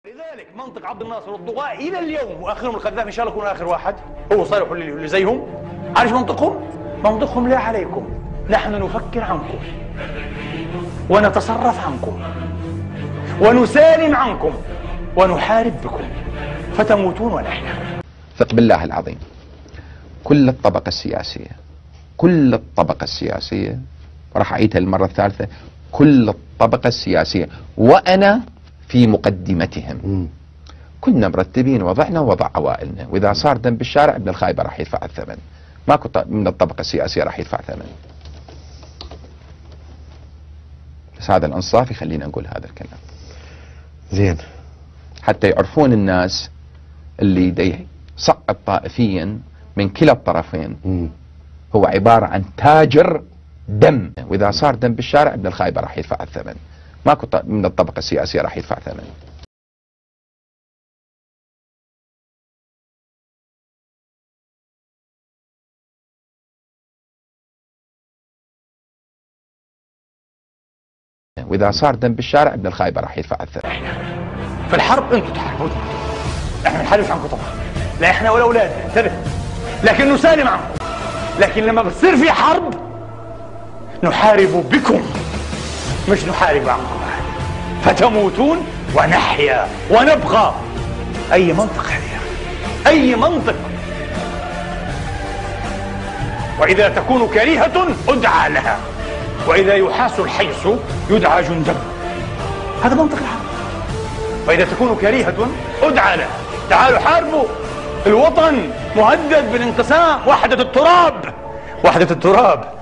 لذلك منطق عبد الناصر والطغاة الى اليوم واخرهم القذافي ان شاء الله يكون اخر واحد هو صالح اللي زيهم. عارف منطقهم؟ منطقهم لا عليكم، نحن نفكر عنكم ونتصرف عنكم ونسالم عنكم ونحارب بكم فتموتون ونحيا. ثق بالله العظيم كل الطبقة السياسية وراح أعيدها المرة الثالثة، كل الطبقة السياسية وأنا في مقدمتهم كنا مرتبين وضعنا ووضع عوائلنا، وإذا صار دم بالشارع ابن الخايبة راح يدفع الثمن، ماكو من الطبقة السياسية راح يدفع ثمن. بس هذا الإنصاف يخلينا نقول هذا الكلام زين حتى يعرفون الناس اللي دي سقط طائفيا من كلا الطرفين هو عبارة عن تاجر دم، وإذا صار دم بالشارع ابن الخايبة راح يدفع الثمن، ماكو من الطبقة السياسية راح يدفع ثمن. وإذا صار دم بالشارع ابن الخايبة راح يدفع الثمن. في الحرب انتم تحاربون، احنا نحاربش عنكم طبعا، لا احنا ولا اولادنا، انتبه، لكن نسالم عنكم. لكن لما بتصير في حرب نحارب بكم مش نحارب عنكم، فتموتون ونحيا ونبقى. اي منطق هذه؟ اي منطق؟ واذا تكون كريهة ادعى لها، واذا يحاس الحيص يدعى جندا. هذا منطق الحرب. واذا تكون كريهة ادعى لها، تعالوا حاربوا، الوطن مهدد بالانقسام، وحدة التراب، وحدة التراب.